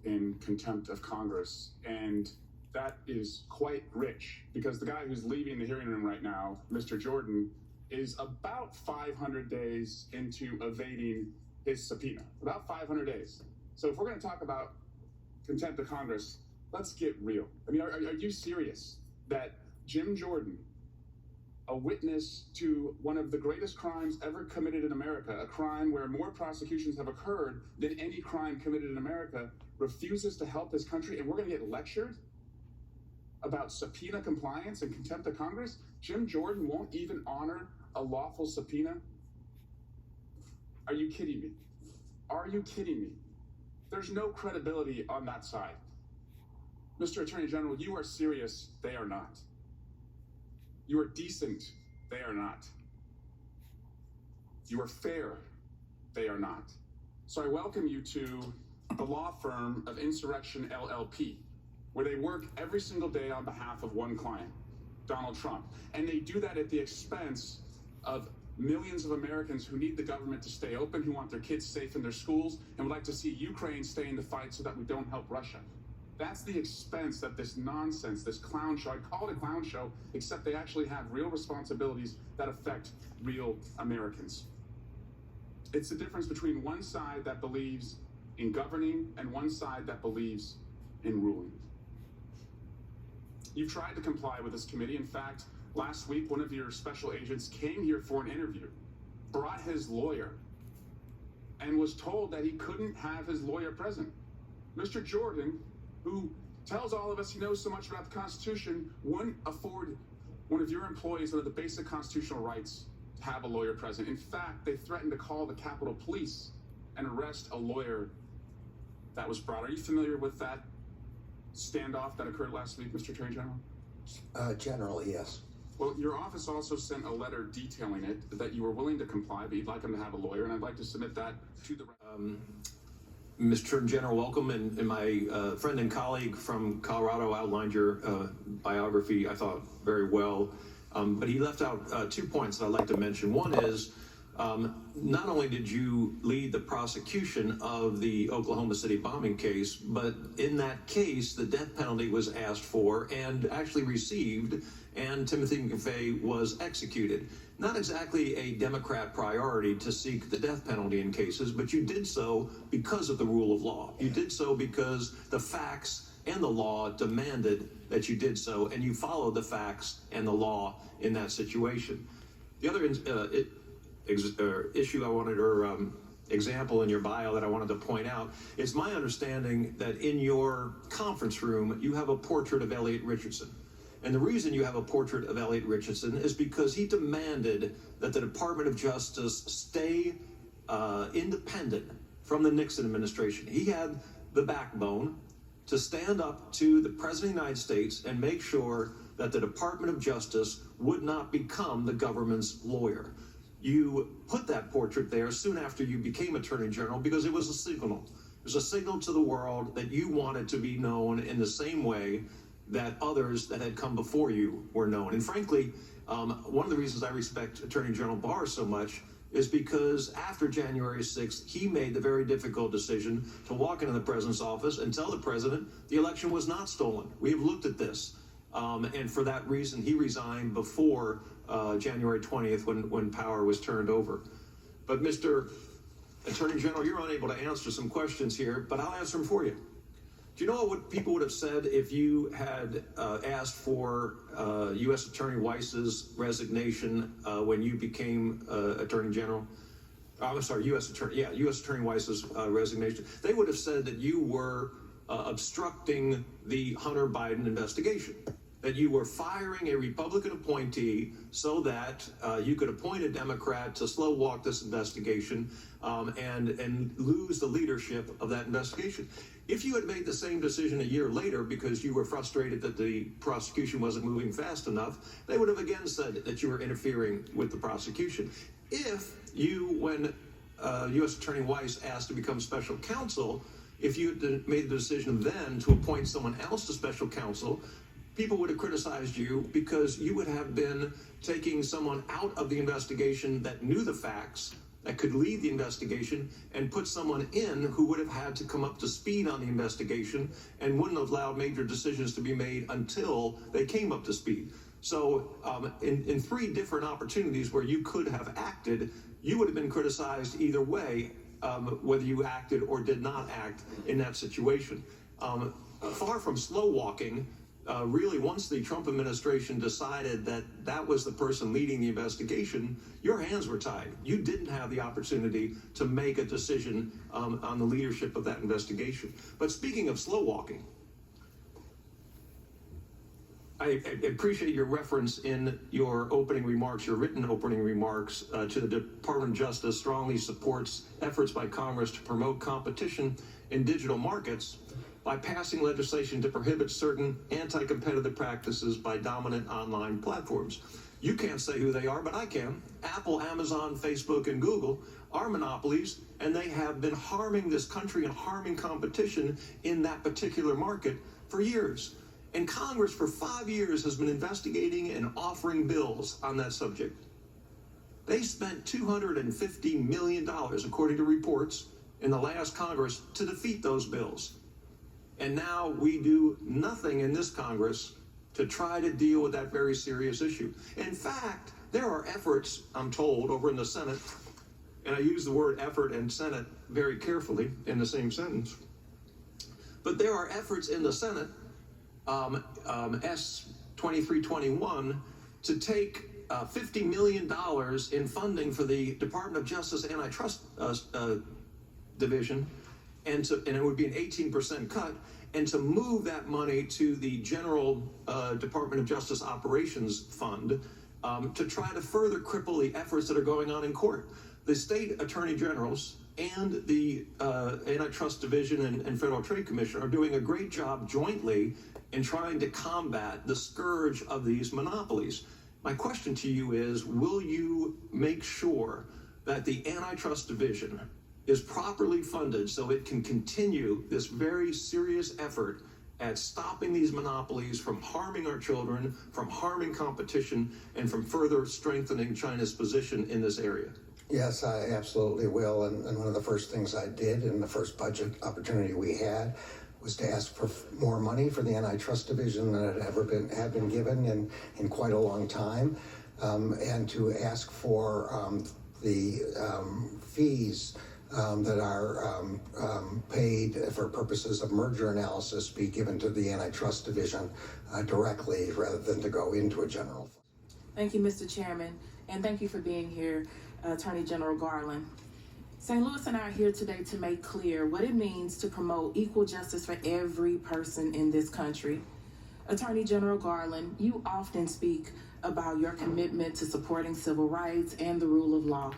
in contempt of Congress, and that is quite rich because the guy who's leaving the hearing room right now, Mr. Jordan, is about 500 days into evading his subpoena. About 500 days. So if we're going to talk about contempt of Congress, let's get real. I mean, are you serious that Jim Jordan, a witness to one of the greatest crimes ever committed in America, a crime where more prosecutions have occurred than any crime committed in America, refuses to help this country, and we're going to get lectured about subpoena compliance and contempt of Congress? Jim Jordan won't even honor a lawful subpoena? Are you kidding me? Are you kidding me? There's no credibility on that side. Mr. Attorney General, you are serious, they are not. You are decent, they are not. You are fair, they are not. So I welcome you to the law firm of Insurrection LLP, where they work every single day on behalf of one client, Donald Trump. And they do that at the expense of millions of Americans who need the government to stay open, who want their kids safe in their schools, and would like to see Ukraine stay in the fight so that we don't help Russia. That's the expense that this nonsense, this clown show, I'd call it a clown show, except they actually have real responsibilities that affect real Americans. It's the difference between one side that believes in governing and one side that believes in ruling. You've tried to comply with this committee. In fact, last week, one of your special agents came here for an interview, brought his lawyer, and was told that he couldn't have his lawyer present. Mr. Jordan, who tells all of us he knows so much about the Constitution, wouldn't afford one of your employees one of the basic constitutional rights to have a lawyer present. In fact, they threatened to call the Capitol Police and arrest a lawyer that was brought. Are you familiar with that standoff that occurred last week, Mr. Attorney General? Generally, yes. Well, your office also sent a letter detailing it, that you were willing to comply, but you'd like him to have a lawyer, and I'd like to submit that to the... Mr. Attorney General, welcome, and my friend and colleague from Colorado outlined your biography, I thought, very well, but he left out 2 points that I'd like to mention. One is, not only did you lead the prosecution of the Oklahoma City bombing case, but in that case, the death penalty was asked for and actually received, and Timothy McVeigh was executed. Not exactly a Democrat priority to seek the death penalty in cases, but you did so because of the rule of law. You did so because the facts and the law demanded that you did so, and you followed the facts and the law in that situation. The other issue I wanted, or example in your bio that I wanted to point out, it's my understanding that in your conference room, you have a portrait of Elliot Richardson. And the reason you have a portrait of Elliot Richardson is because he demanded that the Department of Justice stay independent from the Nixon administration. He had the backbone to stand up to the President of the United States and make sure that the Department of Justice would not become the government's lawyer. You put that portrait there soon after you became Attorney General because it was a signal. It was a signal to the world that you wanted to be known in the same way that others that had come before you were known. And frankly, one of the reasons I respect Attorney General Barr so much is because after January 6th, he made the very difficult decision to walk into the president's office and tell the president the election was not stolen. We have looked at this. And for that reason, he resigned before January 20th when power was turned over. But Mr. Attorney General, you're unable to answer some questions here, but I'll answer them for you. Do you know what people would have said if you had asked for U.S. Attorney Weiss's resignation when you became Attorney General? I'm sorry, U.S. Attorney Weiss's resignation. They would have said that you were obstructing the Hunter Biden investigation, that you were firing a Republican appointee so that you could appoint a Democrat to slow walk this investigation and lose the leadership of that investigation. If you had made the same decision a year later because you were frustrated that the prosecution wasn't moving fast enough, they would have again said that you were interfering with the prosecution. If you, when U.S. Attorney Weiss asked to become special counsel, if you had made the decision then to appoint someone else to special counsel, people would have criticized you because you would have been taking someone out of the investigation that knew the facts that could lead the investigation and put someone in who would have had to come up to speed on the investigation and wouldn't have allowed major decisions to be made until they came up to speed. So in three different opportunities where you could have acted, you would have been criticized either way, whether you acted or did not act in that situation. Far from slow walking, really, once the Trump administration decided that that was the person leading the investigation, your hands were tied. You didn't have the opportunity to make a decision on the leadership of that investigation. But speaking of slow walking, I appreciate your reference in your opening remarks, your written opening remarks, to the Department of Justice strongly supports efforts by Congress to promote competition in digital markets by passing legislation to prohibit certain anti-competitive practices by dominant online platforms. You can't say who they are, but I can. Apple, Amazon, Facebook, and Google are monopolies, and they have been harming this country and harming competition in that particular market for years. And Congress for 5 years has been investigating and offering bills on that subject. They spent $250 million, according to reports, in the last Congress to defeat those bills. And now we do nothing in this Congress to try to deal with that very serious issue. In fact, there are efforts, I'm told, over in the Senate, and I use the word effort and Senate very carefully in the same sentence, but there are efforts in the Senate, S 2321, to take $50 million in funding for the Department of Justice Antitrust Division, and it would be an 18% cut, and to move that money to the General Department of Justice Operations Fund to try to further cripple the efforts that are going on in court. The state attorney generals and the Antitrust Division and Federal Trade Commission are doing a great job jointly in trying to combat the scourge of these monopolies. My question to you is, will you make sure that the Antitrust Division is properly funded so it can continue this very serious effort at stopping these monopolies from harming our children, from harming competition, and from further strengthening China's position in this area? Yes, I absolutely will. And one of the first things I did in the first budget opportunity we had was to ask for more money for the Antitrust Division than had been given in quite a long time, and to ask for the fees that are paid for purposes of merger analysis be given to the Antitrust Division directly rather than to go into a general fund. Thank you, Mr. Chairman, and thank you for being here, Attorney General Garland. St. Louis and I are here today to make clear what it means to promote equal justice for every person in this country. Attorney General Garland, you often speak about your commitment to supporting civil rights and the rule of law.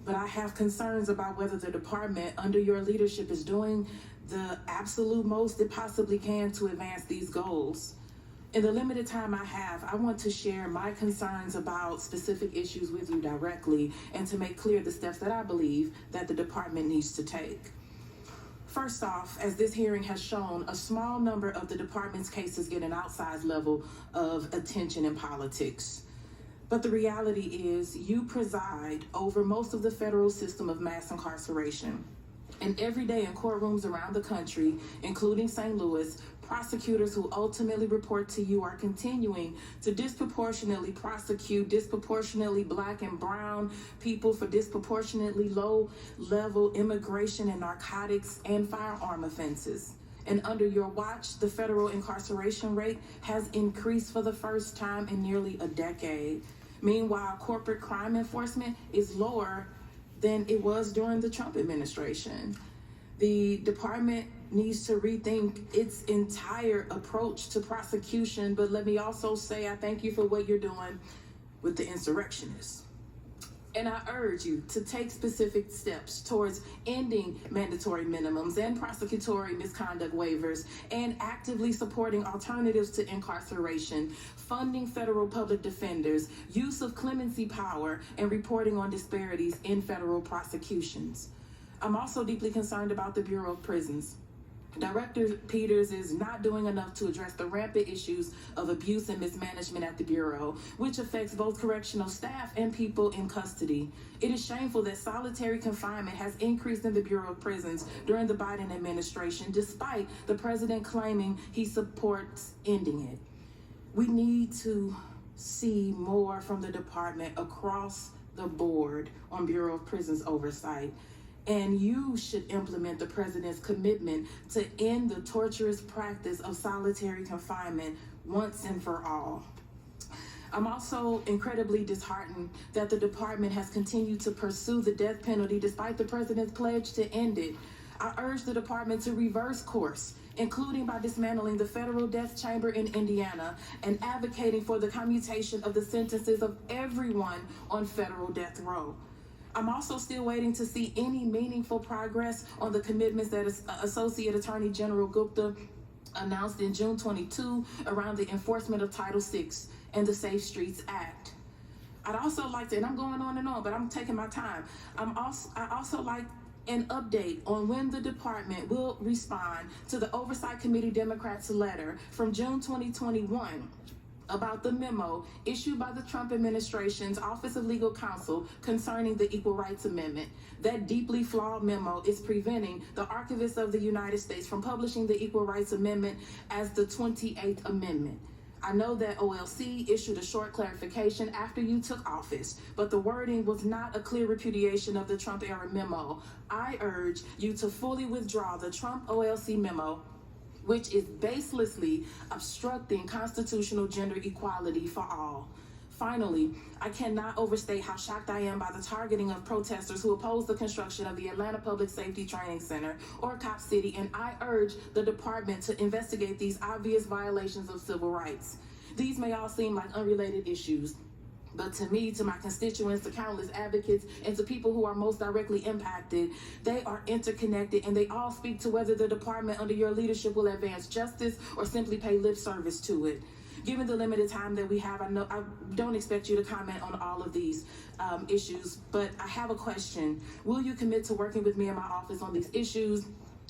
But I have concerns about whether the department under your leadership is doing the absolute most it possibly can to advance these goals. In the limited time I have, I want to share my concerns about specific issues with you directly and to make clear the steps that I believe that the department needs to take. First off, as this hearing has shown, a small number of the department's cases get an outsized level of attention in politics. But the reality is you preside over most of the federal system of mass incarceration. And every day in courtrooms around the country, including St. Louis, prosecutors who ultimately report to you are continuing to disproportionately prosecute disproportionately Black and brown people for disproportionately low-level immigration and narcotics and firearm offenses. And under your watch, the federal incarceration rate has increased for the first time in nearly a decade. Meanwhile, corporate crime enforcement is lower than it was during the Trump administration. The department needs to rethink its entire approach to prosecution, but let me also say I thank you for what you're doing with the insurrectionists. And I urge you to take specific steps towards ending mandatory minimums and prosecutory misconduct waivers and actively supporting alternatives to incarceration, funding federal public defenders, use of clemency power, and reporting on disparities in federal prosecutions. I'm also deeply concerned about the Bureau of Prisons. Director Peters is not doing enough to address the rampant issues of abuse and mismanagement at the Bureau, which affects both correctional staff and people in custody. It is shameful that solitary confinement has increased in the Bureau of Prisons during the Biden administration, despite the president claiming he supports ending it. We need to see more from the department across the board on Bureau of Prisons oversight. And you should implement the president's commitment to end the torturous practice of solitary confinement once and for all. I'm also incredibly disheartened that the department has continued to pursue the death penalty despite the president's pledge to end it. I urge the department to reverse course, including by dismantling the federal death chamber in Indiana and advocating for the commutation of the sentences of everyone on federal death row. I'm also still waiting to see any meaningful progress on the commitments that Associate Attorney General Gupta announced in June 22 around the enforcement of Title VI and the Safe Streets Act. I'd also like to, and I'm going on and on, but I'm taking my time. I also like an update on when the department will respond to the Oversight Committee Democrats' letter from June 2021 about the memo issued by the Trump administration's Office of Legal Counsel concerning the Equal Rights Amendment. That deeply flawed memo is preventing the Archivist of the United States from publishing the Equal Rights Amendment as the 28th Amendment. I know that OLC issued a short clarification after you took office, but the wording was not a clear repudiation of the Trump-era memo. I urge you to fully withdraw the Trump OLC memo, which is baselessly obstructing constitutional gender equality for all. Finally, I cannot overstate how shocked I am by the targeting of protesters who oppose the construction of the Atlanta Public Safety Training Center, or Cop City, and I urge the department to investigate these obvious violations of civil rights. These may all seem like unrelated issues, but to me, to my constituents, to countless advocates, and to people who are most directly impacted, they are interconnected, and they all speak to whether the department under your leadership will advance justice or simply pay lip service to it. Given the limited time that we have, I don't expect you to comment on all of these issues, but I have a question. Will you commit to working with me in my office on these issues,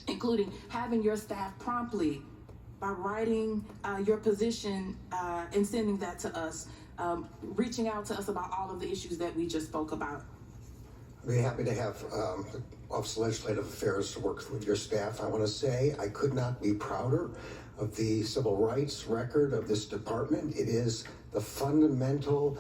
including having your staff promptly, by writing your position and sending that to us, reaching out to us about all of the issues that we just spoke about? I'd be happy to have the Office of Legislative Affairs to work with your staff. I want to say I could not be prouder of the civil rights record of this department. It is the fundamental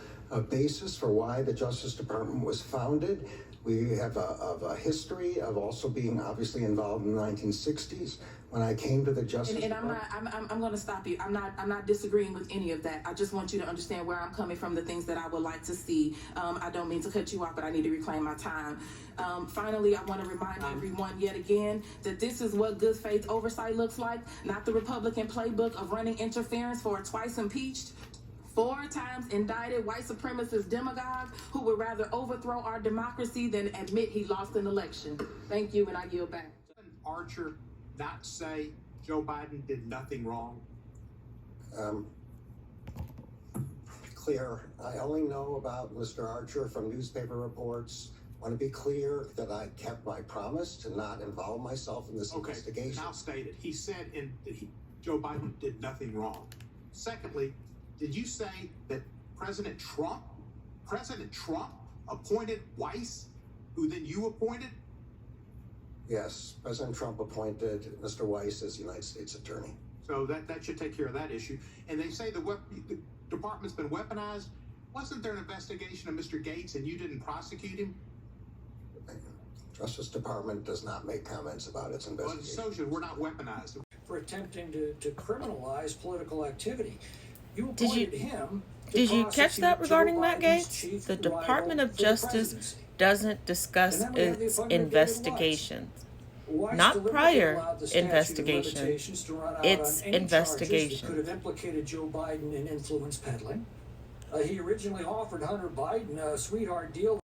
basis for why the Justice Department was founded. We have a history of also being obviously involved in the 1960s. When I came to the Justice Department, I'm going to stop you. I'm not disagreeing with any of that. I just want you to understand where I'm coming from, the things that I would like to see. I don't mean to cut you off, but I need to reclaim my time. Finally, I want to remind everyone yet again that this is what good faith oversight looks like, not the Republican playbook of running interference for a twice impeached, 4 times indicted white supremacist demagogue who would rather overthrow our democracy than admit he lost an election. Thank you, and I yield back. Archer not say Joe Biden did nothing wrong? Clear. I only know about Mr. Archer from newspaper reports. I want to be clear that I kept my promise to not involve myself in this investigation. Now stated. He said Joe Biden did nothing wrong. Secondly, did you say that President Trump appointed Weiss, who then you appointed? Yes, President Trump appointed Mr. Weiss as United States Attorney. So that should take care of that issue. And they say the department's been weaponized. Wasn't there an investigation of Mr. Gates and you didn't prosecute him? Justice Department does not make comments about its investigation. Well, so should we're not weaponized. For attempting to criminalize political activity. You appointed him. Did you catch that regarding Matt Gaetz? The Department of Justice doesn't discuss its investigations. Not prior investigations. It's investigations. Could have implicated Joe Biden in influence peddling. He originally offered Hunter Biden a sweetheart deal.